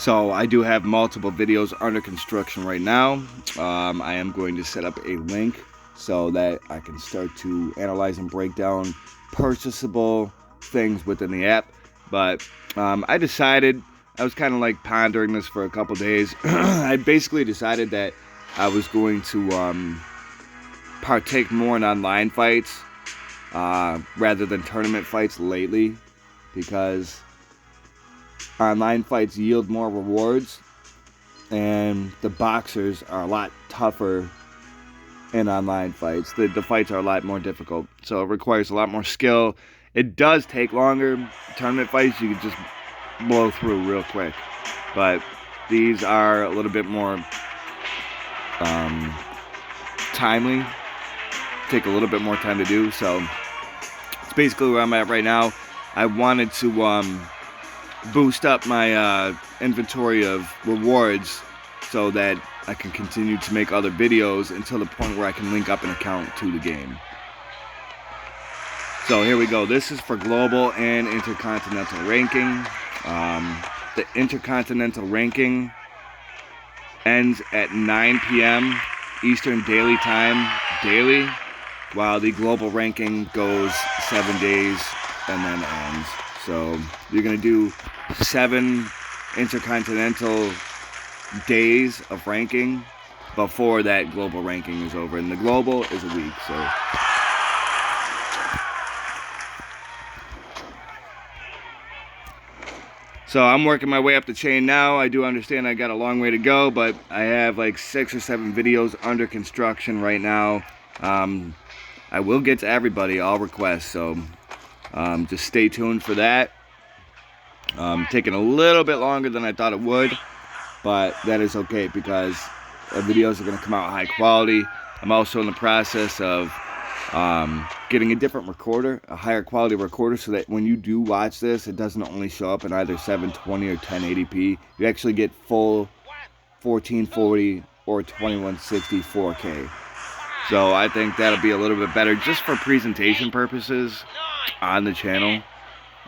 So I do have multiple videos under construction right now. I am going to set up a link so that I can start to analyze and break down purchasable things within the app. But I decided, I was kind of like pondering this for a couple days. I basically decided that I was going to partake more in online fights rather than tournament fights lately, because online fights yield more rewards, and the boxers are a lot tougher in online fights. The fights are a lot more difficult, so it requires a lot more skill. It does take longer. Tournament fights you can just blow through real quick, but these are a little bit more timely, take a little bit more time to do. So it's basically where I'm at right now. I wanted to boost up my inventory of rewards so that I can continue to make other videos until the point where I can link up an account to the game. So here we go. This is for global and intercontinental ranking. The intercontinental ranking ends at 9 p.m. Eastern Daily Time daily, while the global ranking goes 7 days and then ends. So you're going to do 7 intercontinental days of ranking before that global ranking is over. And the global is a week. So I'm working my way up the chain now. I do understand I got a long way to go, but I have like 6 or 7 videos under construction right now. I will get to everybody, all requests. So just stay tuned for that. Taking a little bit longer than I thought it would, but that is okay because the videos are going to come out high quality. I'm also in the process of getting a different recorder, a higher quality recorder, so that when you do watch this, it doesn't only show up in either 720 or 1080p. You actually get full 1440 or 2160 4K. So I think that'll be a little bit better just for presentation purposes on the channel.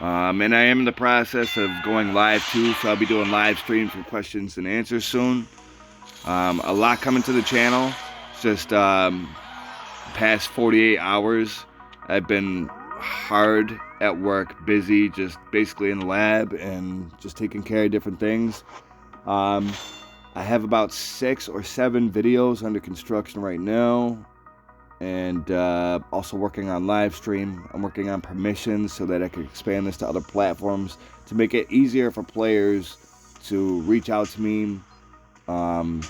And I am in the process of going live too, so I'll be doing live streams with questions and answers soon. A lot coming to the channel. Just past 48 hours, I've been hard at work, busy, just basically in the lab and just taking care of different things. I have about 6 or 7 videos under construction right now, and also working on live stream. I'm working on permissions so that I can expand this to other platforms to make it easier for players to reach out to me and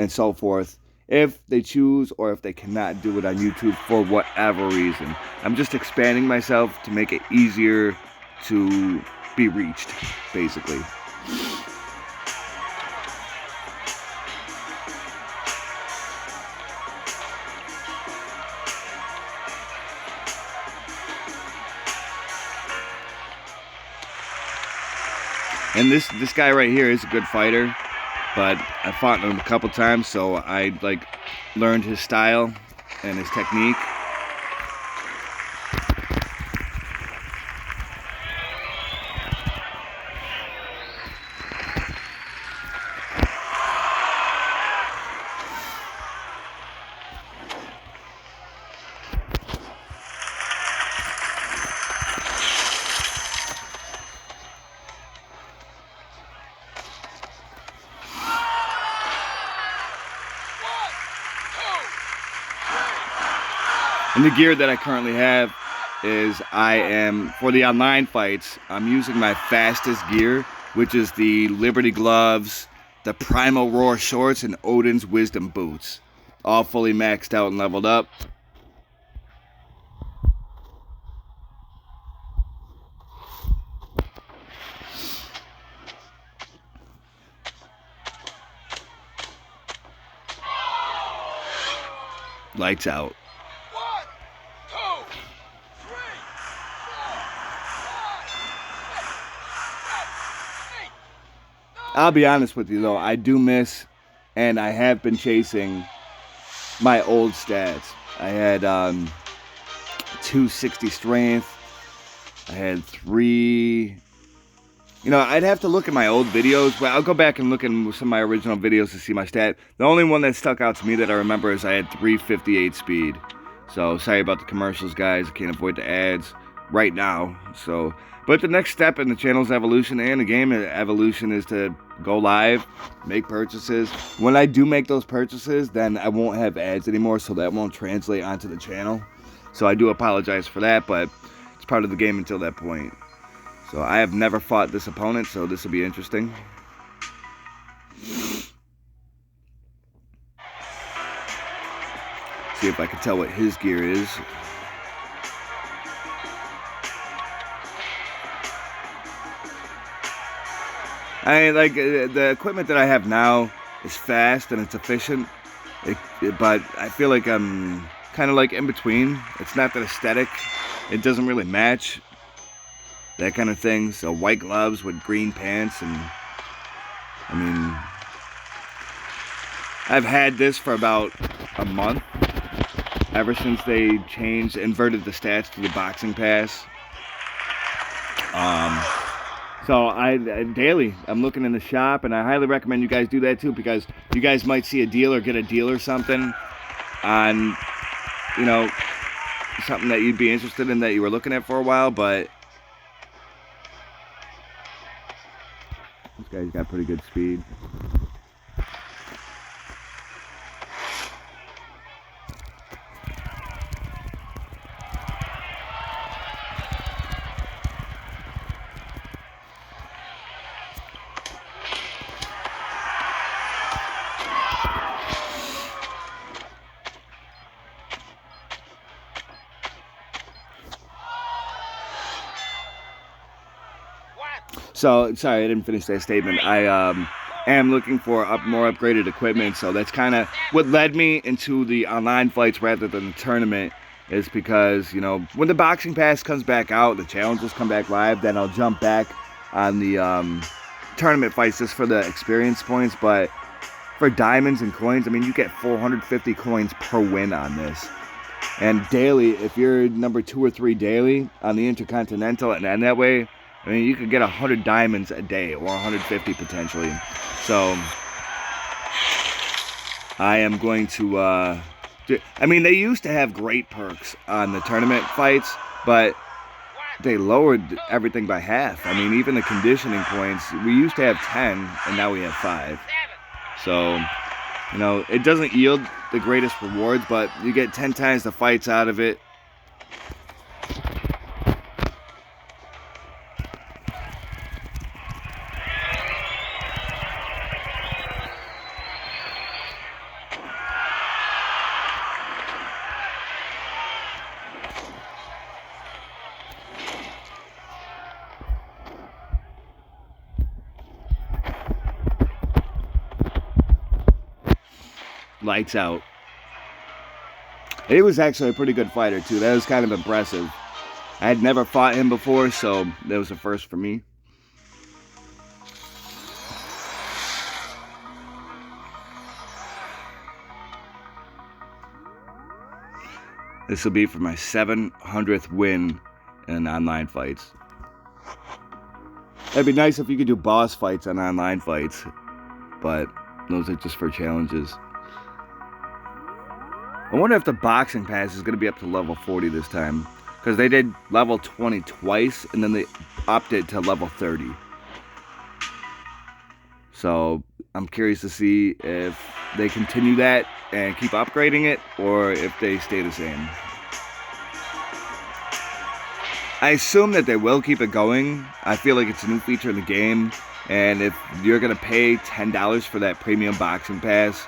so forth, if they choose or if they cannot do it on YouTube for whatever reason. I'm just expanding myself to make it easier to be reached, basically. And this guy right here is a good fighter, but I fought him a couple times, so I learned his style and his technique. And the gear that I currently have is for the online fights, I'm using my fastest gear, which is the Liberty gloves, the Primal Roar shorts, and Odin's Wisdom boots. All fully maxed out and leveled up. Lights out. I'll be honest with you though, I do miss, and I have been chasing my old stats. I had 260 strength, I had 3 You know, I'd have to look at my old videos, but I'll go back and look at some of my original videos to see my stat. The only one that stuck out to me that I remember is I had 358 speed. So, sorry about the commercials, guys. I can't avoid the ads right now. So, but the next step in the channel's evolution and the game evolution is to go live, make purchases. When I do make those purchases, then I won't have ads anymore, so that won't translate onto the channel. So I do apologize for that, but it's part of the game until that point. So I have never fought this opponent, so this will be interesting. See if I can tell what his gear is. Like the equipment that I have now is fast and it's efficient, but I feel like I'm kind of like in between. It's not that aesthetic. It doesn't really match. That kind of thing. So white gloves with green pants, and I mean, I've had this for about a month, ever since they inverted the stats to the boxing pass. So I daily, I'm looking in the shop, and I highly recommend you guys do that too, because you guys might see a deal or get a deal or something on, you know, something that you'd be interested in that you were looking at for a while, but this guy's got pretty good speed. So, sorry, I didn't finish that statement. I am looking for more upgraded equipment, so that's kind of what led me into the online fights rather than the tournament, is because, you know, when the boxing pass comes back out, the challenges come back live, then I'll jump back on the tournament fights just for the experience points. But for diamonds and coins, I mean, you get 450 coins per win on this. And daily, if you're number 2 or 3 daily on the intercontinental and end that way, I mean, you could get 100 diamonds a day, or 150 potentially. So, I am going to, I mean, they used to have great perks on the tournament fights, but they lowered everything by half. I mean, even the conditioning points, we used to have 10, and now we have 5. So, you know, it doesn't yield the greatest rewards, but you get 10 times the fights out of it. Lights out. He was actually a pretty good fighter too. That was kind of impressive. I had never fought him before, so that was a first for me. This will be for my 700th win in online fights. It'd be nice if you could do boss fights on online fights, but those are just for challenges. I wonder if the boxing pass is going to be up to level 40 this time, because they did level 20 twice, and then they upped it to level 30. So I'm curious to see if they continue that and keep upgrading it, or if they stay the same. I assume that they will keep it going. I feel like it's a new feature in the game, and if you're going to pay $10 for that premium boxing pass,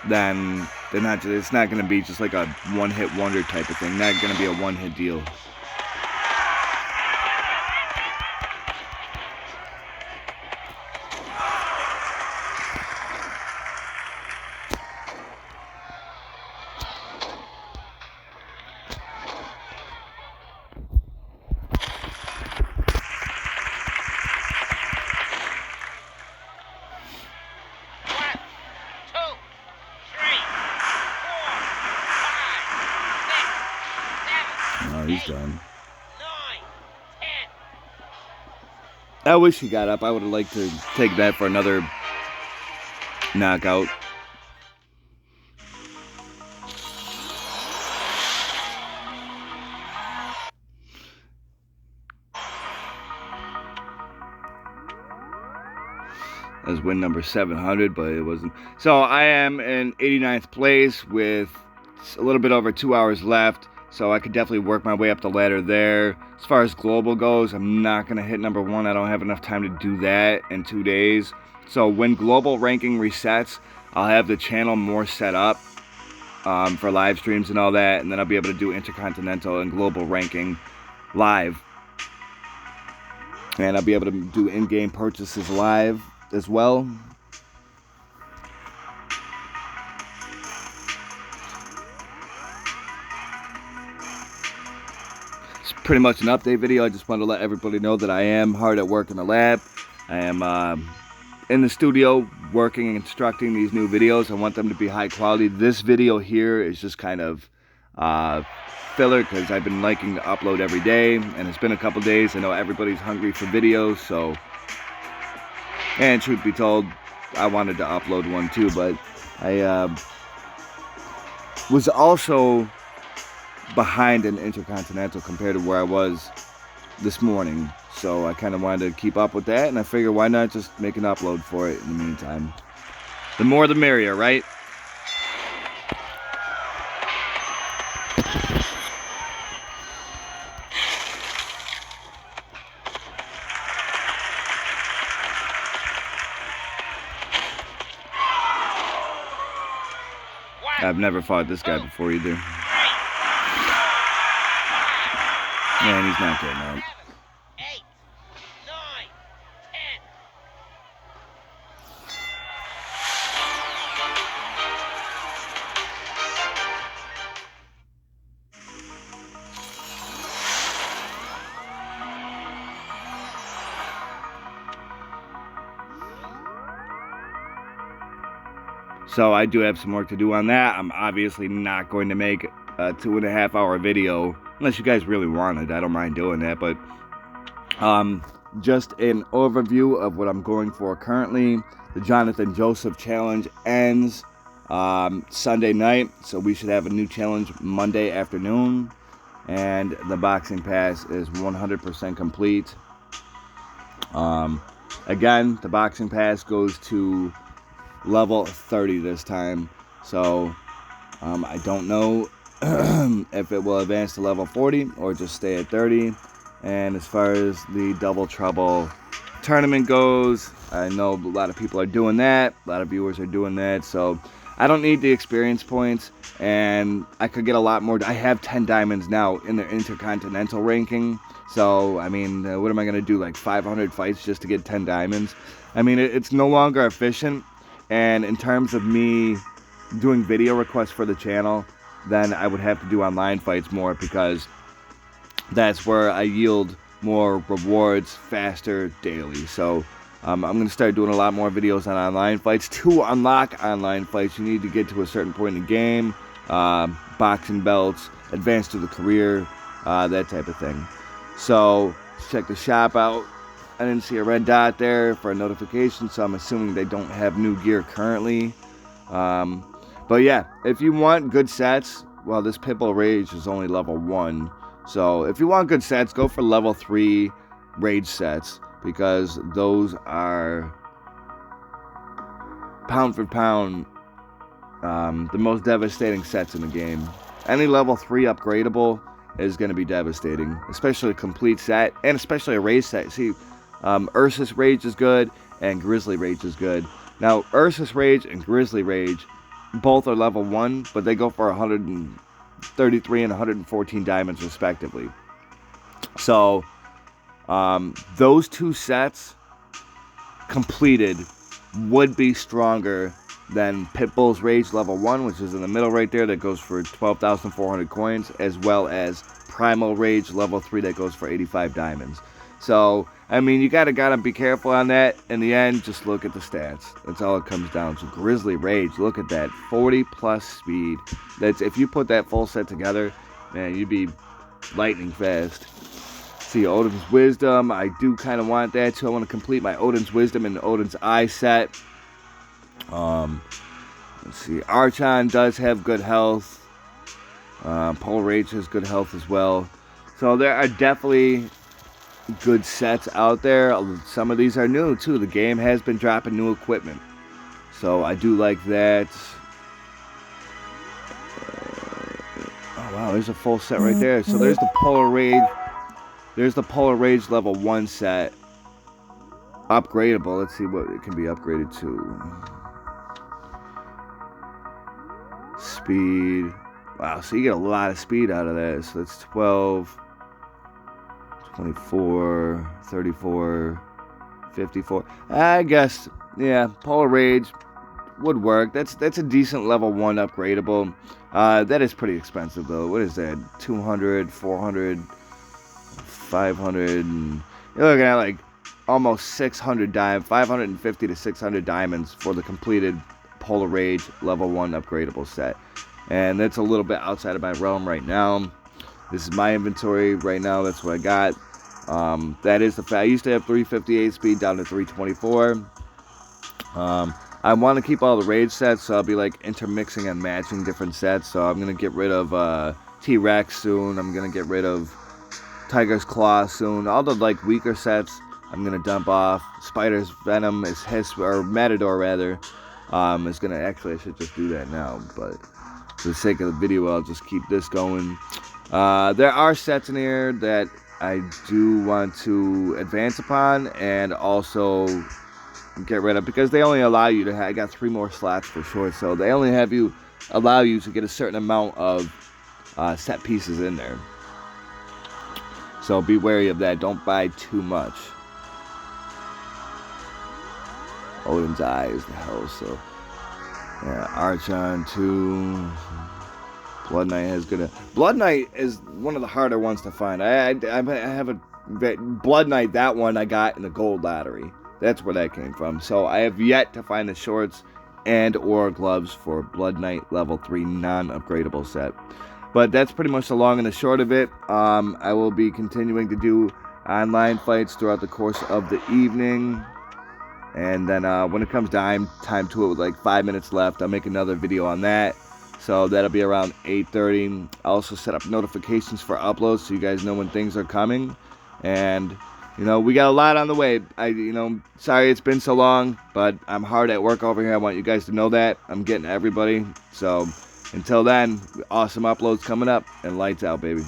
then it's not going to be just like a one-hit wonder type of thing. Not going to be a one-hit deal. Oh, he's done. I wish he got up. I would have liked to take that for another knockout. That was win number 700, but it wasn't. So I am in 89th place with a little bit over 2 hours left. So I could definitely work my way up the ladder there. As far as global goes, I'm not going to hit number 1. I don't have enough time to do that in 2 days. So when global ranking resets, I'll have the channel more set up for live streams and all that. And then I'll be able to do intercontinental and global ranking live. And I'll be able to do in-game purchases live as well. It's pretty much an update video. I just wanted to let everybody know that I am hard at work in the lab. I am in the studio working and constructing these new videos. I want them to be high quality. This video here is just kind of filler because I've been liking to upload every day, and it's been a couple days. I know everybody's hungry for videos, so, and truth be told, I wanted to upload one too, but I was also behind in intercontinental compared to where I was this morning, so I kind of wanted to keep up with that, and I figured why not just make an upload for it in the meantime. The more the merrier, right? I've never fought this guy before either. Man, he's not getting out. 8, 9, 10. So I do have some work to do on that. I'm obviously not going to make a 2.5 hour video unless you guys really want it. I don't mind doing that, but just an overview of what I'm going for currently. The Jonathan Joseph challenge ends Sunday night, so we should have a new challenge Monday afternoon, and the boxing pass is 100% complete. Again, the boxing pass goes to level 30 this time, so I don't know if it will advance to level 40 or just stay at 30. And as far as the double trouble tournament goes, I know a lot of people are doing that, a lot of viewers are doing that, so I don't need the experience points, and I could get a lot more. I have 10 diamonds now in the intercontinental ranking, so I mean, what am I going to do, like 500 fights just to get 10 diamonds? I mean, it's no longer efficient. And in terms of me doing video requests for the channel, then I would have to do online fights more, because that's where I yield more rewards faster daily. So I'm going to start doing a lot more videos on online fights. To unlock online fights, you need to get to a certain point in the game, boxing belts, advance to the career, that type of thing. So let's check the shop out. I didn't see a red dot there for a notification, so I'm assuming they don't have new gear currently. But yeah, if you want good sets, well, this Pitbull Rage is only level 1. So if you want good sets, go for level 3 Rage sets, because those are pound for pound the most devastating sets in the game. Any level 3 upgradable is going to be devastating, especially a complete set, and especially a Rage set. See, Ursus Rage is good, and Grizzly Rage is good. Now, Ursus Rage and Grizzly Rage, both are level 1, but they go for 133 and 114 diamonds respectively. So, those two sets completed would be stronger than Pitbull's Rage level 1, which is in the middle right there, that goes for 12,400 coins, as well as Primal Rage level 3 that goes for 85 diamonds. So, I mean, you gotta be careful on that. In the end, just look at the stats. That's all it comes down to. Grizzly Rage, look at that, 40 plus speed. That's, if you put that full set together, man, you'd be lightning fast. See, Odin's Wisdom, I do kind of want that too. I want to complete my Odin's Wisdom and Odin's Eye set. Let's see, Archon does have good health. Polar Rage has good health as well. So there are definitely good sets out there. Some of these are new too. The game has been dropping new equipment, so I do like that. Oh wow, there's a full set right there. So there's the Polar Rage. There's the Polar Rage level 1 set. Upgradable. Let's see what it can be upgraded to. Speed. Wow, so you get a lot of speed out of that. So that's 12, 24, 34, 54. I guess, yeah, Polar Rage would work. That's a decent level 1 upgradable. That is pretty expensive though. What is that? 200, 400, 500. And you're looking at like almost 600 diamonds, 550 to 600 diamonds for the completed Polar Rage level 1 upgradable set. And that's a little bit outside of my realm right now. This is my inventory right now. That's what I got. That is the fact. I used to have 358 speed down to 324. I want to keep all the Rage sets, so I'll be like intermixing and matching different sets. So I'm going to get rid of T-Rex soon. I'm going to get rid of Tiger's Claw soon. All the like weaker sets I'm going to dump off. Spider's Venom is or Matador rather, is going to, actually I should just do that now, but for the sake of the video I'll just keep this going. There are sets in here that I do want to advance upon and also get rid of, because they only allow you to I got 3 more slots for short, so they only allow you to get a certain amount of set pieces in there. So be wary of that. Don't buy too much. Odin's Eye is the hell, so yeah, Archon 2. Blood Knight has good. Blood Knight is one of the harder ones to find. I have a Blood Knight. That one I got in the gold lottery. That's where that came from. So I have yet to find the shorts and or gloves for Blood Knight level 3 non-upgradable set. But that's pretty much the long and the short of it. I will be continuing to do online fights throughout the course of the evening. And then when it comes time to it with like 5 minutes left, I'll make another video on that. So that'll be around 8:30. I'll also set up notifications for uploads so you guys know when things are coming. And, you know, we got a lot on the way. Sorry it's been so long, but I'm hard at work over here. I want you guys to know that. I'm getting everybody. So until then, awesome uploads coming up, and lights out, baby.